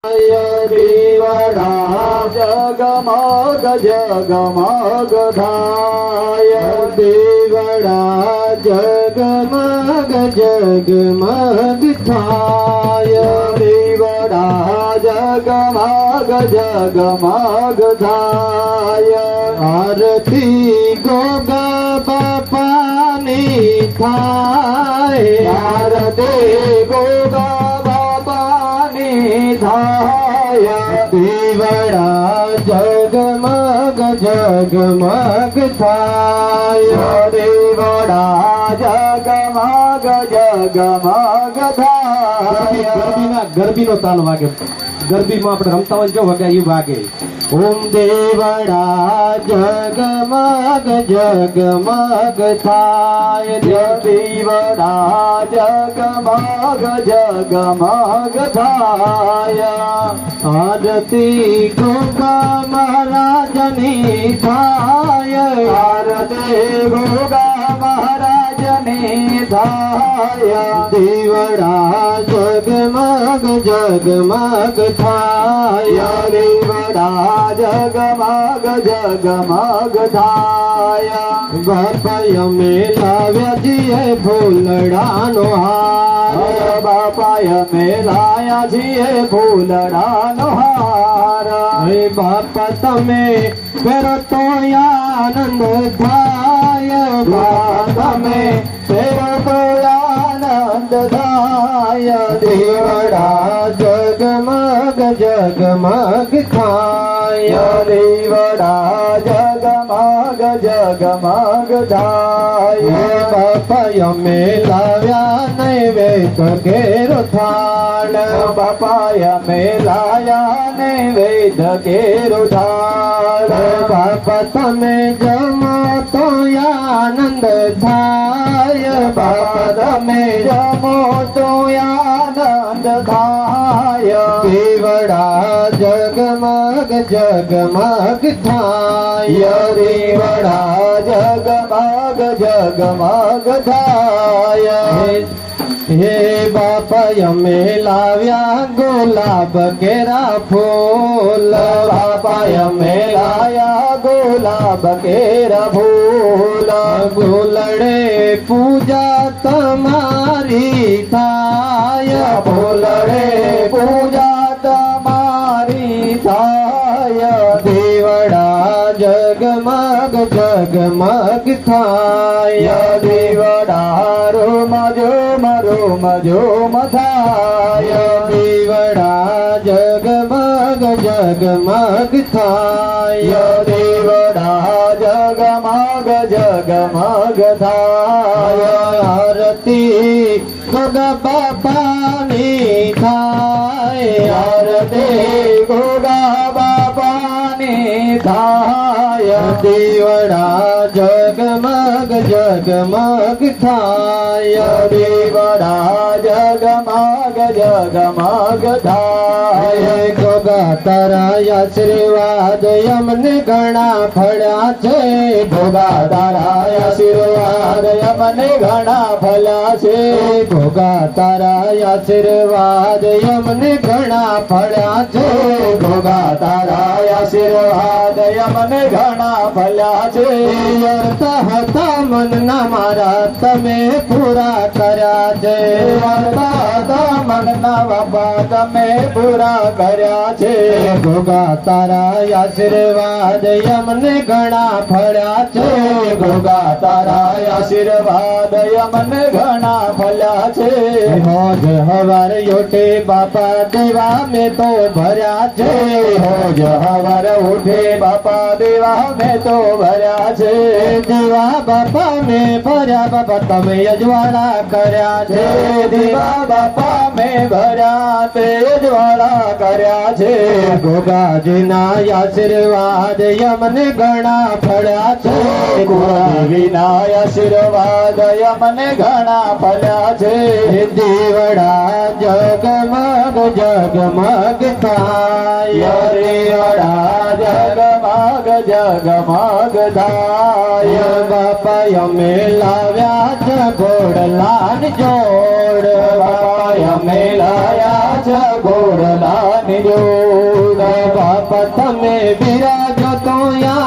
દીવડા જગમગ જગમગ થાય દીવડા જગમગ જગમગ થાય દીવડા જગમગ જગમગ થાય આરતી ગોગા બાપાની થાય આરતી ગોગા બાપાની થાય દીવડા જગમગ જગમગ થાય દીવડા જગમગ જગમગ થાય ગરબીનો તાલ વાગે ગરબીમાં આપણે રમતા હોય જો વાગે એ વાગે ઓમ દેવડા જગમગ જગમગ થાય દીવડા જગમગ જગમગ થાય આરતી ગોગા મહારાજની થાય આરતી ગોગા મહારાજની થાય દીવડા જગમગ જગમગ થાય દીવડા જગમગ જગમગ થાય બાપા અમે લાવ્યા છીએ ફૂલડાનો હાર બાપાએ મેલાયા છીએ ફૂલડાનો હાર હે બાપા તમે ફેરો તો આનંદ થાય તમે ફેરો તો આનંદ થાય દીવડા જગમગ જગમગ થાય દીવડા જગમગ જગમગ થાય બાપા અમે લાવ્યા નૈવેદ્ય ઘેરો થાળ બાપાએ મેલાયા નૈવેદ્ય કેરો ઢાળ બાપા તમે જમો તો આનંદ થાય બાપા તમે જમો તો આનંદ થાય દીવડા જગમગ જગમગ થાય દીવડા જગમગ જગમગ થાય હે બાપા અમે લાવ્યા ગુલાબ કેરા ફૂલ બાપાએ અમે લાયા ગુલાબ કેરા ફૂલ ગુલડે પૂજા તમારી થાય ફૂલડે પૂજા તમારી થાય દીવડા જગમગ જગમગ થાય દીવડા રોમ જોમ રોમ જોમ થાય દીવડા જગમગ જગમગ થાય દીવડા જગમગ જગમગ થાય આરતી ગોગા બાપાની થાય આરતી ગોગા બાપાની થાય દીવડા જગમગ જગમગ થાય દીવડા જગમગ જગમગ થાય ગોગા તારા આશીર્વાદ અમને ઘણા ફળ્યા છે ગોગા તારા આશીર્વાદ અમને ઘણા ફલ્યા છે ગોગા તારા આશીર્વાદ અમને ઘણા ફળ્યા છે ગોગા તારા આશીર્વાદ અમને ઘણા ફલ્યા છે અર્થ હતા મનના મારા તમે પૂરા કર્યા છે મનના બાપા તમે પૂરા કર્યા છે ગોગા તારા આશીર્વાદ અમને ઘણા ફળ્યા છે ગોગા તારા આશીર્વાદ અમને ઘણા ફલ્યા છે હોજ હવાર યોટે બાપા દેવા મેં તો ભર્યા છે હોજ હવાર ઉઠે બાપા દેવા મેં તો ભર્યા છે દેવા બાપા મેં ભર્યા બાપા તમે અજવાળા કર્યા છે દેવા બાપા મેં ભર્યા તે જ્વાળા કર્યા છે ગોગાજીના આશીર્વાદ અમને ઘણા ફળ્યા છે વિના આશીર્વાદ અમને ઘણા ફલ્યા છે દીવડા જગમગ જગમગ થાય દીવડા જગમગ જગમગ થાય બાપા અમે લાવ્યા છે ઘોડલાન જોડ બાપા અમે લાયા છે ઘોડલાની જોડ બાપા તમે બિરાજો તો યા